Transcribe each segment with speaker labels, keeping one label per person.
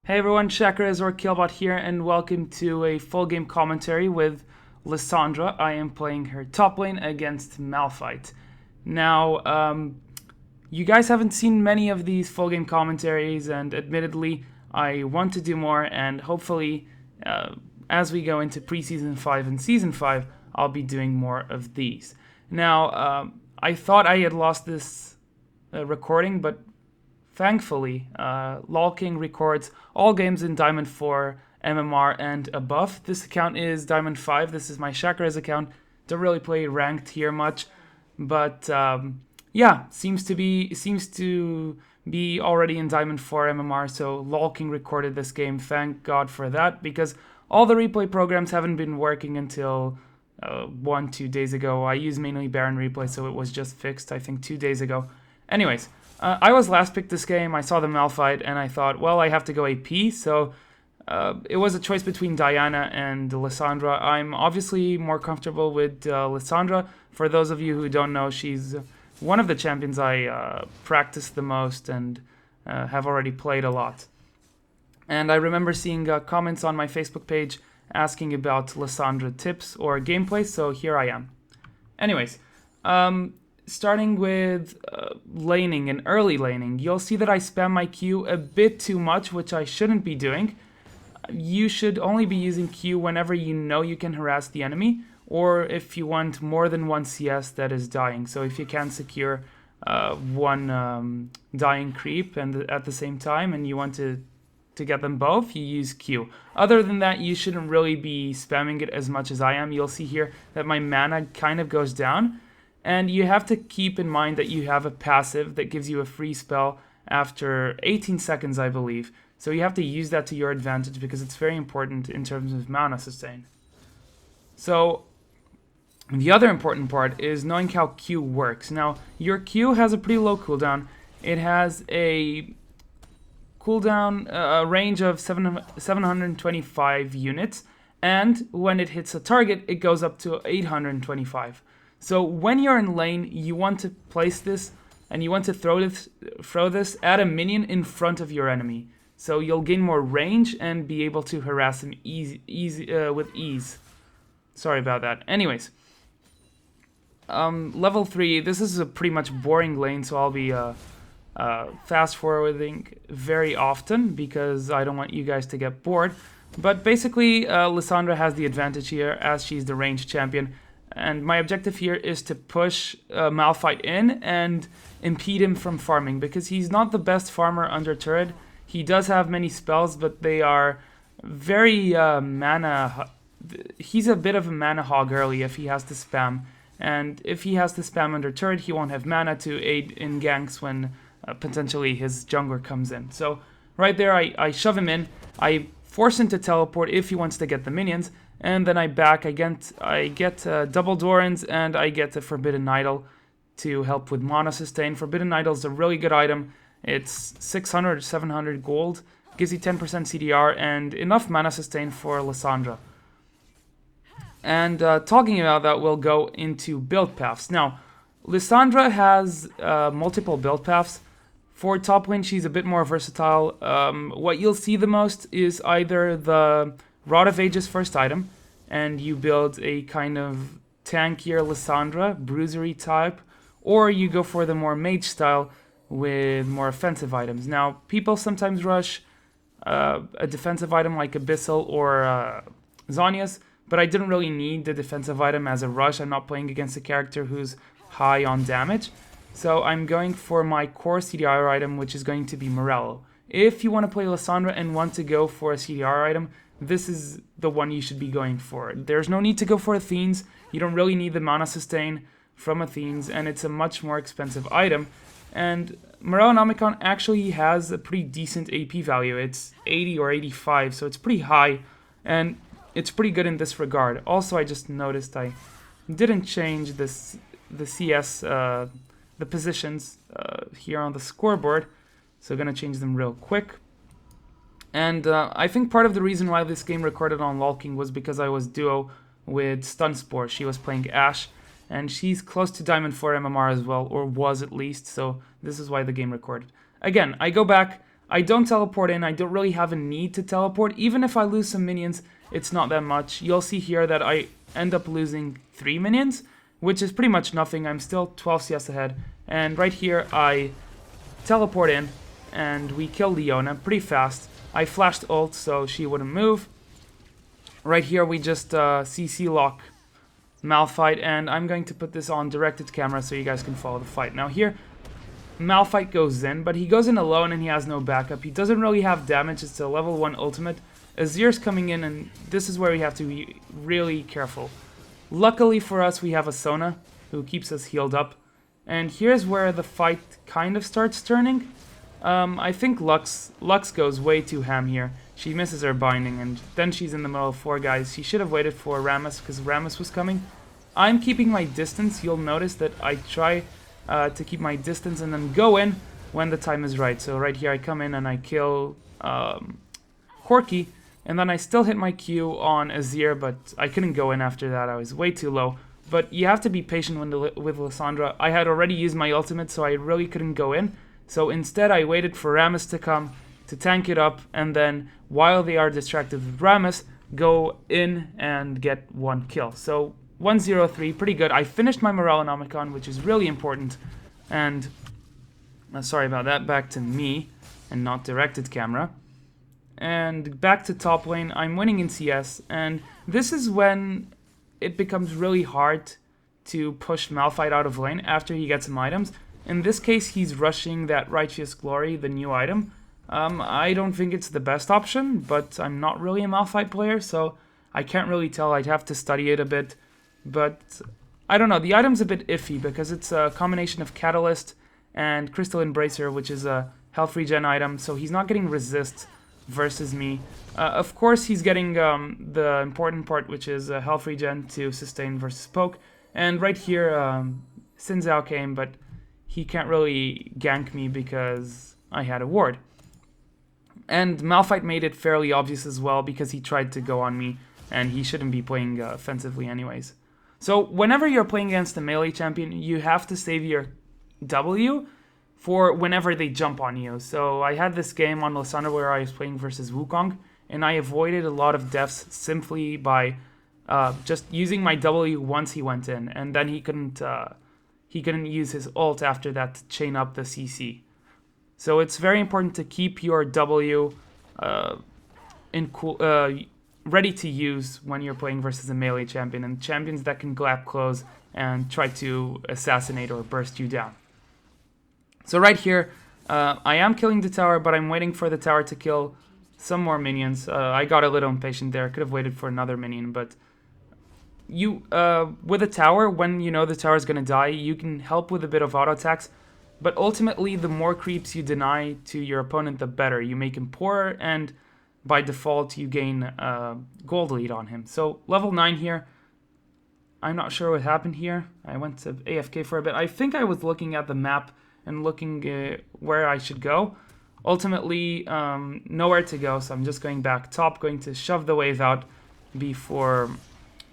Speaker 1: Hey everyone, Shakarez or Killbot here, and welcome to a full game commentary with Lissandra. I am playing her top lane against Malphite. Now, you guys haven't seen many of these full game commentaries, and admittedly, I want to do more, and hopefully, as we go into preseason 5 and season 5, I'll be doing more of these. Now, I thought I had lost this recording, but thankfully, LoL King records all games in Diamond 4, MMR, and above. This account is Diamond 5. This is my Shakarez account. Don't really play ranked here much, but yeah, seems to be already in Diamond 4 MMR. So LoL King recorded this game. Thank God for that, because all the replay programs haven't been working until 1-2 days ago. I use mainly Baron replay, so it was just fixed, I think, 2 days ago. Anyways, I was last picked this game. I saw the Malphite, and I thought, well, I have to go AP, so it was a choice between Diana and Lissandra. I'm obviously more comfortable with Lissandra. For those of you who don't know, she's one of the champions I practice the most and have already played a lot. And I remember seeing comments on my Facebook page asking about Lissandra tips or gameplay, so here I am. Anyways, starting with laning and early laning, you'll see that I spam my Q a bit too much, which I shouldn't be doing. You should only be using Q whenever you know you can harass the enemy, or if you want more than one CS that is dying. So if you can secure one dying creep and at the same time, and you want to get them both, you use Q. Other than that, you shouldn't really be spamming it as much as I am. You'll see here that my mana kind of goes down. And you have to keep in mind that you have a passive that gives you a free spell after 18 seconds, I believe. So you have to use that to your advantage because it's very important in terms of mana sustain. So the other important part is knowing how Q works. Now, your Q has a pretty low cooldown. It has a cooldown range of 725 units. And when it hits a target, it goes up to 825. So when you're in lane, you want to place this and you want to throw this at a minion in front of your enemy. So you'll gain more range and be able to harass him with ease. Sorry about that. Anyways, level 3, this is a pretty much boring lane, so I'll be fast forwarding very often because I don't want you guys to get bored. But basically, Lissandra has the advantage here as she's the ranged champion. And my objective here is to push Malphite in and impede him from farming, because he's not the best farmer under turret. He does have many spells, but they are very mana... He's a bit of a mana hog early if he has to spam. And if he has to spam under turret, he won't have mana to aid in ganks when potentially his jungler comes in. So right there, I shove him in. I force him to teleport if he wants to get the minions. And then I back, I get double Dorans, and I get a Forbidden Idol to help with mana sustain. Forbidden Idol is a really good item. It's 600 or 700 gold, gives you 10% CDR, and enough mana sustain for Lissandra. And talking about that, we'll go into build paths. Now, Lissandra has multiple build paths. For top lane, she's a bit more versatile. What you'll see the most is either the Rod of Ages first item, and you build a kind of tankier Lissandra, bruisery type, or you go for the more mage style with more offensive items. Now, people sometimes rush a defensive item like Abyssal or Zhonya's, but I didn't really need the defensive item as a rush. I'm not playing against a character who's high on damage, so I'm going for my core CDR item, which is going to be Morello. If you want to play Lissandra and want to go for a CDR item, this is the one you should be going for. There's no need to go for Athenes. You don't really need the mana sustain from Athenes, and it's a much more expensive item. And Morellonomicon actually has a pretty decent AP value. It's 80 or 85, so it's pretty high, and it's pretty good in this regard. Also, I just noticed I didn't change the CS, the positions here on the scoreboard, so I'm gonna change them real quick. And I think part of the reason why this game recorded on LoL King was because I was duo with Stunspore. She was playing Ashe, and she's close to Diamond 4 MMR as well, or was at least, so this is why the game recorded. Again, I go back, I don't teleport in. I don't really have a need to teleport. Even if I lose some minions, it's not that much. You'll see here that I end up losing 3 minions, which is pretty much nothing. I'm still 12 CS ahead. And right here, I teleport in, and we kill Leona pretty fast. I flashed ult so she wouldn't move. Right here, we just CC lock Malphite, and I'm going to put this on directed camera so you guys can follow the fight. Now here, Malphite goes in, but he goes in alone and he has no backup. He doesn't really have damage. It's a level 1 ultimate. Azir's coming in, and this is where we have to be really careful. Luckily for us, we have a Sona who keeps us healed up. And here's where the fight kind of starts turning. I think Lux goes way too ham here. She misses her binding, and then she's in the middle of 4 guys. She should have waited for Rammus, because Rammus was coming. I'm keeping my distance. You'll notice that I try to keep my distance and then go in when the time is right. So right here I come in and I kill Corki, and then I still hit my Q on Azir, but I couldn't go in after that. I was way too low. But you have to be patient with Lissandra. I had already used my ultimate, so I really couldn't go in. So instead I waited for Rammus to come to tank it up, and then while they are distracted with Rammus, go in and get 1 kill. So 1-0-3, pretty good. I finished my Morale-Nomicon, which is really important. And sorry about that, back to me and not directed camera. And back to top lane, I'm winning in CS, and this is when it becomes really hard to push Malphite out of lane after he gets some items. In this case, he's rushing that Righteous Glory, the new item. I don't think it's the best option, but I'm not really a Malphite player, so I can't really tell. I'd have to study it a bit. But I don't know, the item's a bit iffy because it's a combination of Catalyst and Crystal Embracer, which is a health regen item, so he's not getting resist versus me. Of course, he's getting the important part, which is health regen to sustain versus poke. And right here, Xin Zhao came, but he can't really gank me because I had a ward. And Malphite made it fairly obvious as well because he tried to go on me, and he shouldn't be playing offensively anyways. So whenever you're playing against a melee champion, you have to save your W for whenever they jump on you. So I had this game on Lissandra where I was playing versus Wukong, and I avoided a lot of deaths simply by just using my W once he went in, and then he couldn't use his ult after that to chain up the CC. So it's very important to keep your W ready to use when you're playing versus a melee champion, and champions that can grab close and try to assassinate or burst you down. So right here, I am killing the tower, but I'm waiting for the tower to kill some more minions. I got a little impatient there. Could have waited for another minion, but you with a tower, when you know the tower is going to die, you can help with a bit of auto attacks. But ultimately, the more creeps you deny to your opponent, the better. You make him poorer, and by default, you gain gold lead on him. So level 9 here. I'm not sure what happened here. I went to AFK for a bit. I think I was looking at the map and looking where I should go. Ultimately, nowhere to go, so I'm just going back top, going to shove the wave out before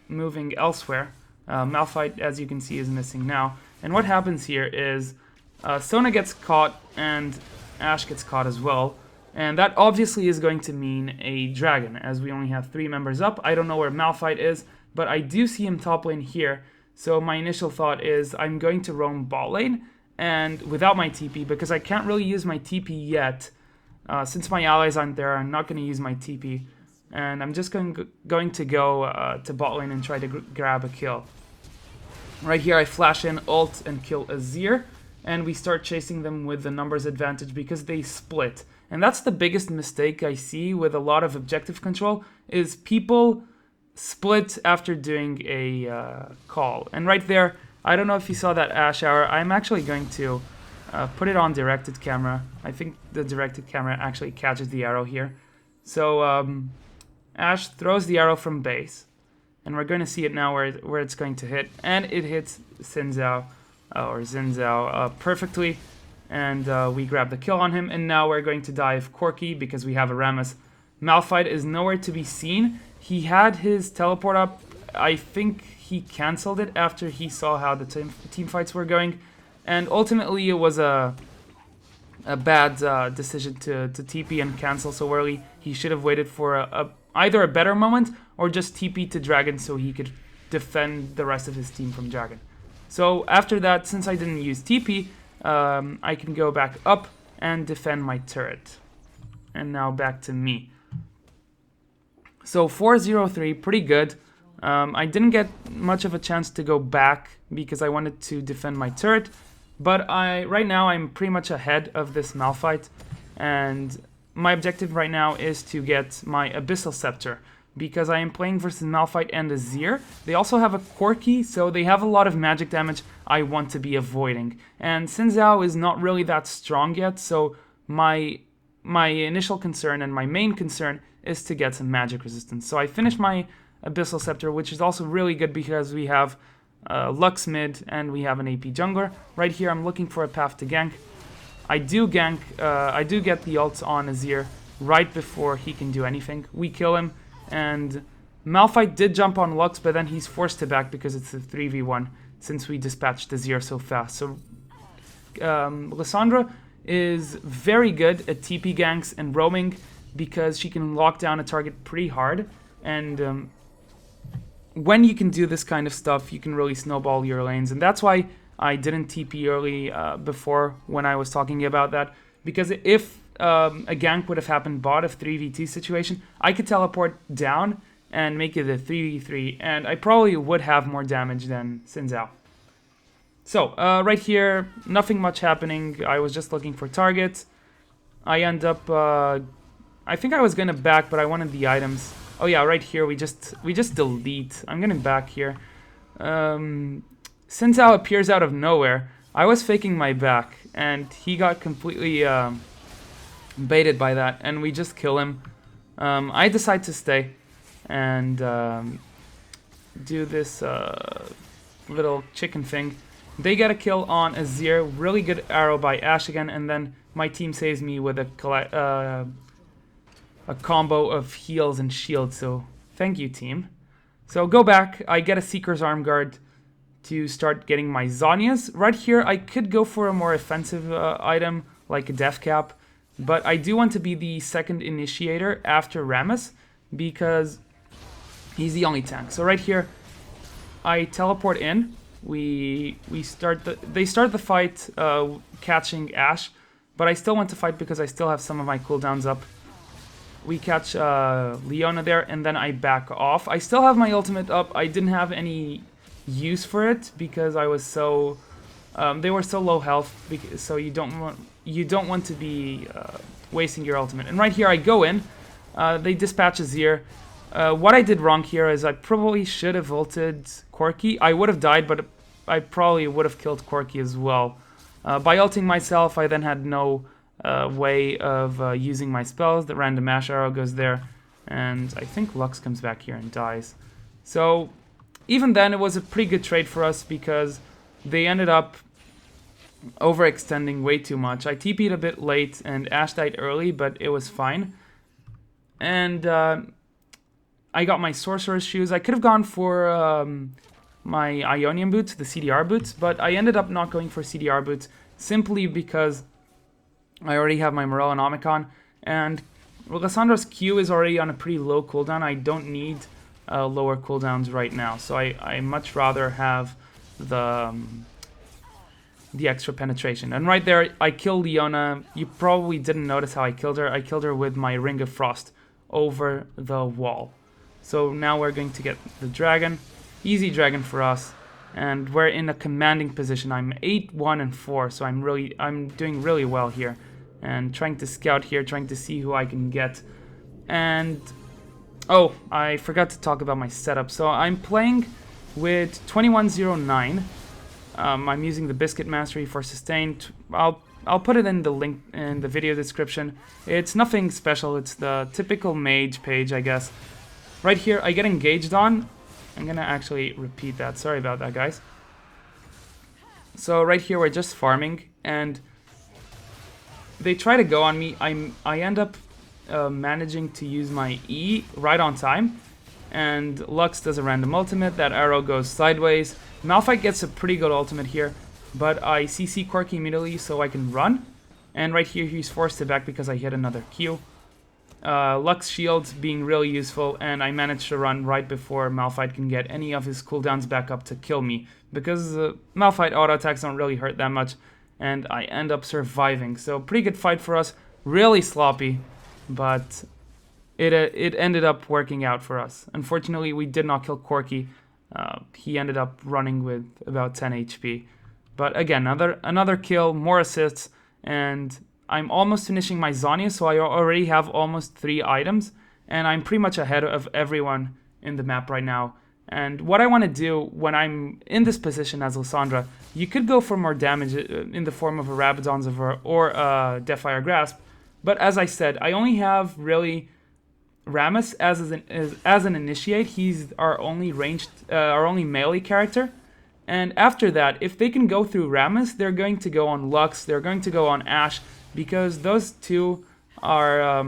Speaker 1: moving elsewhere. Malphite, as you can see, is missing now. And what happens here is Sona gets caught and Ashe gets caught as well. And that obviously is going to mean a dragon, as we only have 3 members up. I don't know where Malphite is, but I do see him top lane here. So my initial thought is I'm going to roam bot lane, and without my TP, because I can't really use my TP yet. Since my allies aren't there, I'm not going to use my TP. And I'm just going to go to bot lane and try to grab a kill. Right here I flash in, ult, and kill Azir. And we start chasing them with the numbers advantage because they split. And that's the biggest mistake I see with a lot of objective control, is people split after doing a call. And right there, I don't know if you saw that Ashe hour. I'm actually going to put it on directed camera. I think the directed camera actually catches the arrow here. So Ashe throws the arrow from base. And we're going to see it now where it's going to hit. And it hits Xin Zhao, or Xin Zhao, perfectly. And we grab the kill on him. And now we're going to dive Corki because we have a Rammus. Malphite is nowhere to be seen. He had his teleport up. I think he cancelled it after he saw how the team fights were going. And ultimately it was a a bad decision to TP and cancel so early. He should have waited for either a better moment or just TP to Dragon so he could defend the rest of his team from Dragon. So after that, since I didn't use TP, I can go back up and defend my turret. And now back to me. So 4-0-3, pretty good. I didn't get much of a chance to go back because I wanted to defend my turret. But right now I'm pretty much ahead of this Malphite. And my objective right now is to get my Abyssal Scepter, because I am playing versus Malphite and Azir. They also have a Corki, so they have a lot of magic damage I want to be avoiding. And Xin Zhao is not really that strong yet, so my initial concern and my main concern is to get some magic resistance. So I finished my Abyssal Scepter, which is also really good because we have Lux mid and we have an AP jungler. Right here I'm looking for a path to gank. I do get the ult on Azir right before he can do anything. We kill him, and Malphite did jump on Lux, but then he's forced to back because it's a 3v1 since we dispatched Azir so fast. So Lissandra is very good at TP ganks and roaming because she can lock down a target pretty hard, and when you can do this kind of stuff, you can really snowball your lanes, and that's why I didn't TP early before when I was talking about that, because if a gank would have happened bot of 3v2 situation, I could teleport down and make it a 3v3, and I probably would have more damage than Xin Zhao. So, right here, nothing much happening. I was just looking for targets. I end up, I think I was gonna back, but I wanted the items. Oh yeah, right here, we just delete. I'm gonna back here. Xin Zhao appears out of nowhere. I was faking my back, and he got completely baited by that, and we just kill him. I decide to stay and do this little chicken thing. They get a kill on Azir, really good arrow by Ashe again, and then my team saves me with a combo of heals and shields, so thank you, team. So go back, I get a Seeker's Arm Guard to start getting my Zhonyas. Right here, I could go for a more offensive item, like a Death Cap, but I do want to be the second initiator after Rammus, because he's the only tank. So right here, I teleport in. They start the fight catching Ashe, but I still want to fight because I still have some of my cooldowns up. We catch Leona there, and then I back off. I still have my ultimate up. I didn't have any use for it because I was so they were so low health, so you don't want to be wasting your ultimate. And right here I go in. They dispatch Azir. What I did wrong here is I probably should have ulted Corki. I would have died, but I probably would have killed Corki as well. By ulting myself, I then had no way of using my spells. The random Ashe arrow goes there, and I think Lux comes back here and dies. So even then, it was a pretty good trade for us because they ended up overextending way too much. I TP'd a bit late, and Ashe died early, but it was fine. And I got my Sorcerer's Shoes. I could have gone for my Ionian boots, the CDR boots, but I ended up not going for CDR boots simply because I already have my Morellonomicon, and Lissandra's Q is already on a pretty low cooldown. I don't need lower cooldowns right now, so I much rather have the extra penetration. And right there, I kill Leona. You probably didn't notice how I killed her. I killed her with my Ring of Frost over the wall. So now we're going to get the dragon. Easy dragon for us. And we're in a commanding position. I'm 8-1-4, so I'm doing really well here. And trying to scout here, trying to see who I can get. And oh, I forgot to talk about my setup. So I'm playing with 2109. I'm using the Biscuit Mastery for sustain. I'll put it in the link in the video description. It's nothing special. It's the typical mage page, I guess. Right here, I get engaged on. I'm gonna actually repeat that. Sorry about that, guys. So right here, we're just farming, and they try to go on me. I end up managing to use my E right on time, and Lux does a random ultimate. That arrow goes sideways. Malphite gets a pretty good ultimate here, but I CC Corki immediately so I can run. And right here, he's forced to back because I hit another Q. Lux shields being really useful, and I managed to run right before Malphite can get any of his cooldowns back up to kill me, because Malphite auto attacks don't really hurt that much, and I end up surviving. So pretty good fight for us, really sloppy, but it ended up working out for us. Unfortunately, we did not kill Corki. He ended up running with about 10 HP. But again, another kill, more assists, and I'm almost finishing my Zhonya, so I already have almost 3 items, and I'm pretty much ahead of everyone in the map right now. And what I want to do when I'm in this position as Lissandra, you could go for more damage in the form of a Rabadon's or a Deathfire Grasp, but as I said, I only have really Rammus as an initiate. He's our only melee character. And after that, if they can go through Rammus, they're going to go on Lux, they're going to go on Ashe, because those two are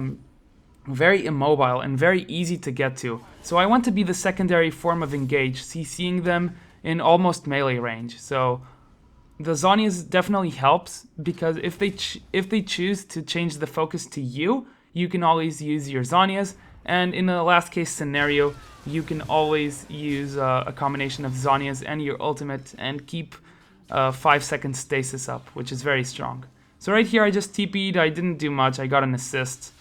Speaker 1: very immobile and very easy to get to. So I want to be the secondary form of engage, CCing them in almost melee range. So the Zhonya's definitely helps, because if they choose to change the focus to you, you can always use your Zhonya's, and in a last case scenario, you can always use a combination of Zhonya's and your ultimate and keep 5-second stasis up, which is very strong. So right here I just TP'd, I didn't do much, I got an assist,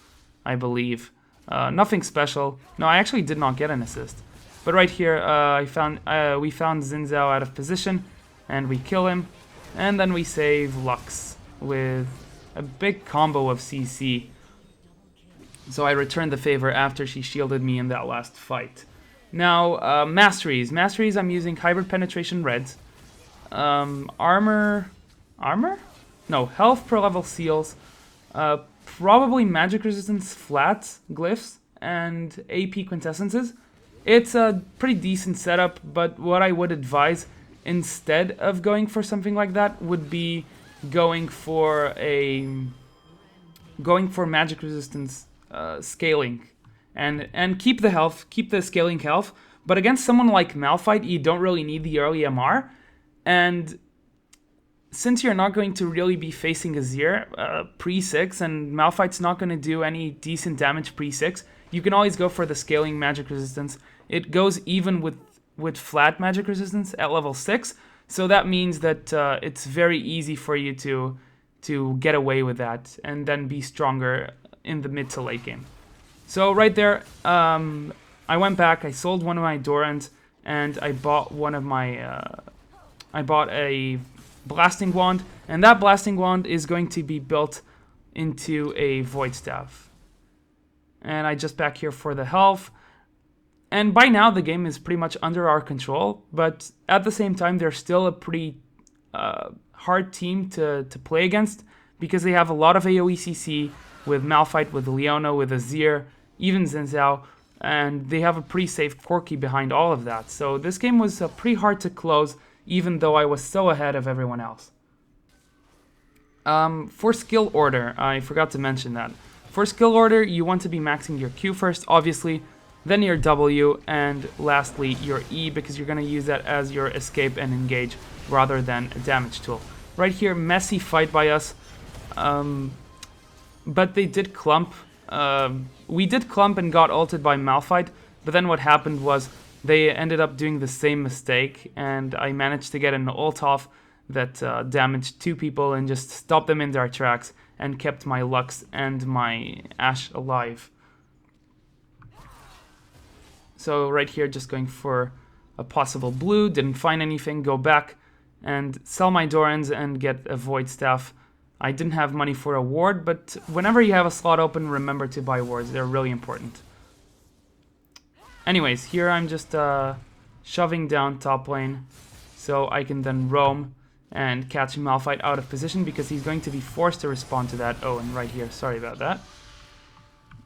Speaker 1: I believe. Nothing special. No, I actually did not get an assist. But right here we found Xin Zhao out of position, and we kill him. And then we save Lux with a big combo of CC. So I returned the favor after she shielded me in that last fight. Now, Masteries. Masteries, I'm using Hybrid Penetration Reds. Armor? No, Health per level seals. Probably Magic Resistance Flats, Glyphs, and AP Quintessences. It's a pretty decent setup, but what I would advise instead of going for something like that would be going for Magic Resistance scaling. And keep the health, keep the scaling health, but against someone like Malphite, you don't really need the early MR, and since you're not going to really be facing Azir pre-6, and Malphite's not going to do any decent damage pre-6, you can always go for the scaling magic resistance. It goes even with flat magic resistance at level 6, so that means that it's very easy for you to get away with that, and then be stronger in the mid to late game. So right there, I went back, I sold one of my Dorans, and I bought a Blasting Wand, and that Blasting Wand is going to be built into a Void Staff. And I just back here for the health. And by now the game is pretty much under our control, but at the same time they're still a pretty hard team to play against, because they have a lot of AoE CC with Malphite, with Leona, with Azir, even Xin Zhao, and they have a pretty safe Corki behind all of that. So this game was pretty hard to close, even though I was so ahead of everyone else. For skill order, I forgot to mention that. For skill order, you want to be maxing your Q first, obviously, then your W, and lastly your E, because you're going to use that as your escape and engage rather than a damage tool. Right here, messy fight by us, but they did clump. We did clump and got ulted by Malphite, but then what happened was they ended up doing the same mistake, and I managed to get an ult off that damaged 2 people and just stopped them in their tracks and kept my Lux and my Ashe alive. So right here, just going for a possible blue, didn't find anything, go back and sell my Dorans and get a Void Staff. I didn't have money for a ward, but whenever you have a slot open, remember to buy wards, they're really important. Anyways, here I'm just shoving down top lane so I can then roam and catch Malphite out of position, because he's going to be forced to respond to that. Oh, and right here, sorry about that.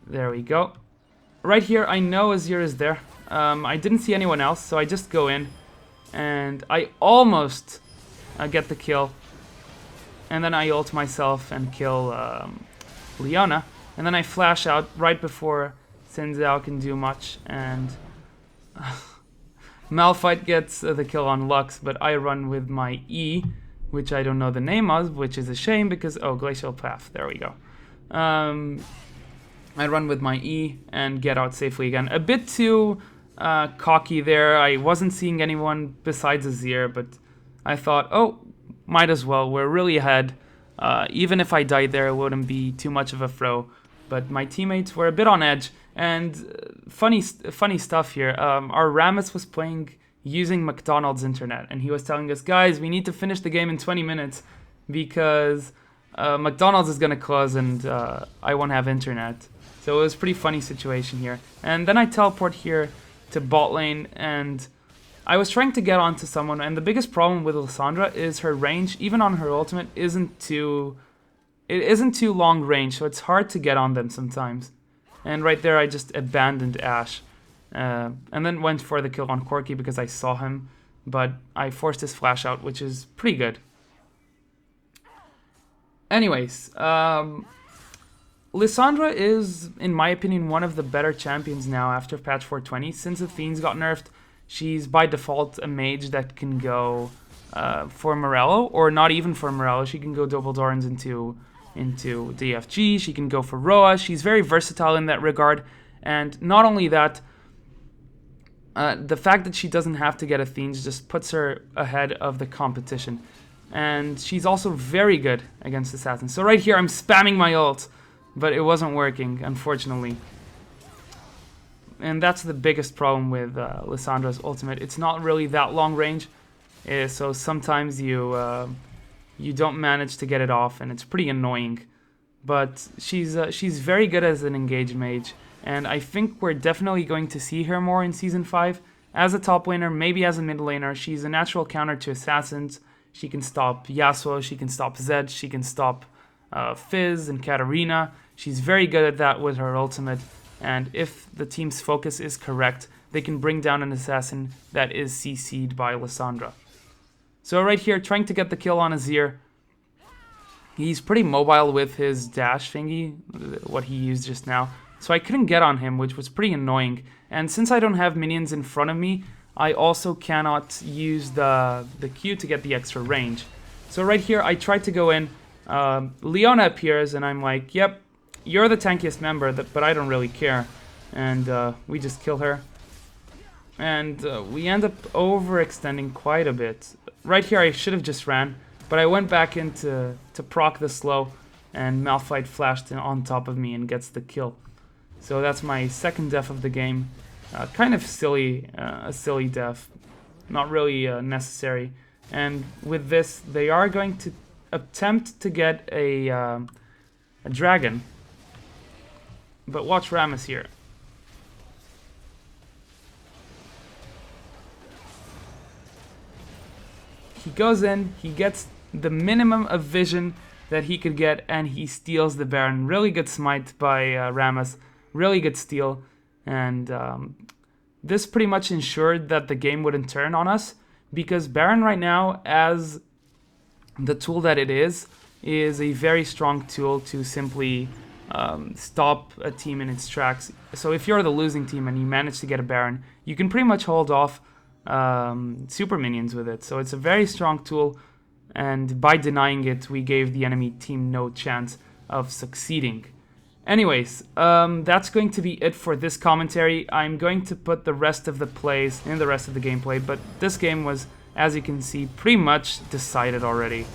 Speaker 1: There we go. Right here, I know Azir is there. I didn't see anyone else, so I just go in, and I almost get the kill. And then I ult myself and kill Leona, and then I flash out right before Xin Zhao can do much, and Malphite gets the kill on Lux, but I run with my E, which I don't know the name of, which is a shame because, oh, Glacial Path, there we go. I run with my E and get out safely again. A bit too cocky there. I wasn't seeing anyone besides Azir, but I thought, oh, might as well. We're really ahead. Even if I died there, it wouldn't be too much of a throw. But my teammates were a bit on edge. And funny stuff here. Our Rammus was playing using McDonald's internet, and he was telling us, guys, we need to finish the game in 20 minutes because McDonald's is going to close and I won't have internet. So it was a pretty funny situation here. And then I teleport here to bot lane, and I was trying to get onto someone, and the biggest problem with Lissandra is her range, even on her ultimate, isn't too long range, so it's hard to get on them sometimes. And right there I just abandoned Ashe. And then went for the kill on Corki because I saw him, but I forced his flash out, which is pretty good. Anyways, Lissandra is, in my opinion, one of the better champions now after patch 420. Since the Fiends got nerfed, she's by default a mage that can go for Morello, or not even for Morello. She can go double Dorans into DFG, she can go for Roa. She's very versatile in that regard, and not only that, the fact that she doesn't have to get a Fiends just puts her ahead of the competition. And she's also very good against assassins. So right here I'm spamming my ult, but it wasn't working, unfortunately. And that's the biggest problem with Lissandra's ultimate. It's not really that long range, so sometimes you don't manage to get it off, and it's pretty annoying. But she's very good as an engaged mage, and I think we're definitely going to see her more in Season 5. As a top laner, maybe as a mid laner, she's a natural counter to assassins. She can stop Yasuo, she can stop Zed, she can stop Fizz and Katarina. She's very good at that with her ultimate, and if the team's focus is correct, they can bring down an assassin that is CC'd by Lissandra. So right here, trying to get the kill on Azir. He's pretty mobile with his dash thingy, what he used just now. So I couldn't get on him, which was pretty annoying. And since I don't have minions in front of me, I also cannot use the Q to get the extra range. So right here, I tried to go in. Leona appears, and I'm like, yep, you're the tankiest member, but I don't really care. And we just kill her. And we end up overextending quite a bit. Right here, I should have just ran, but I went back in to proc the slow, and Malphite flashed on top of me and gets the kill. So that's my second death of the game. Kind of silly, a silly death. Not really necessary. And with this, they are going to attempt to get a dragon. But watch Rammus here. He goes in, he gets the minimum of vision that he could get, and he steals the Baron. Really good smite by Rammus. Really good steal. And this pretty much ensured that the game wouldn't turn on us, because Baron right now, as the tool that it is a very strong tool to simply stop a team in its tracks. So if you're the losing team and you manage to get a Baron, you can pretty much hold off super minions with it. So it's a very strong tool, and by denying it, we gave the enemy team no chance of succeeding. Anyways, that's going to be it for this commentary. I'm going to put the rest of the plays in the rest of the gameplay, but this game was, as you can see, pretty much decided already.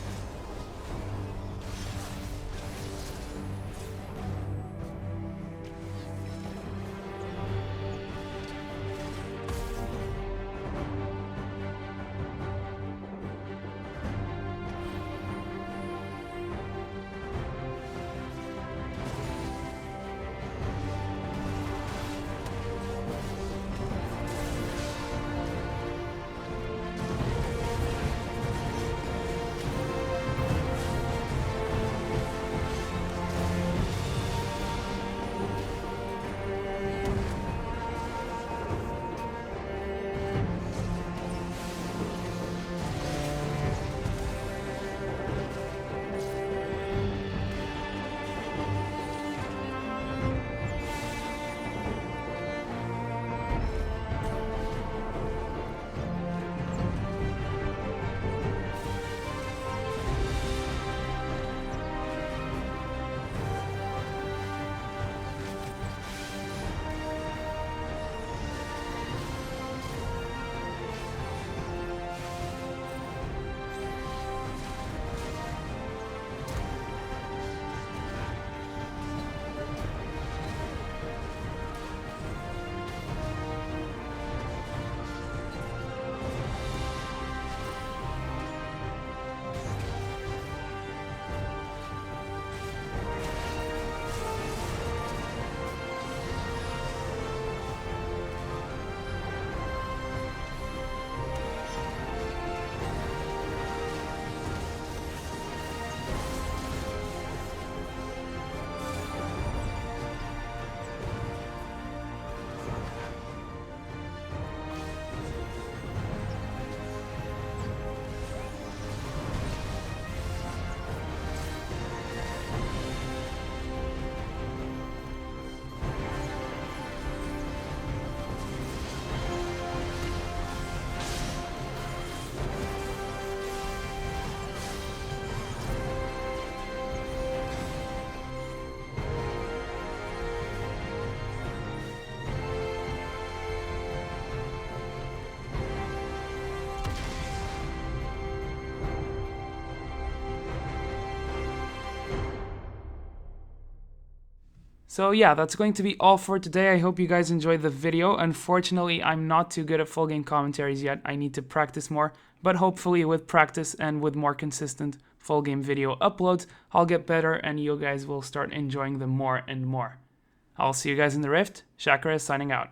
Speaker 1: So yeah, that's going to be all for today. I hope you guys enjoyed the video. Unfortunately, I'm not too good at full game commentaries yet. I need to practice more, but hopefully with practice and with more consistent full game video uploads, I'll get better and you guys will start enjoying them more and more. I'll see you guys in the Rift. Shakarez signing out.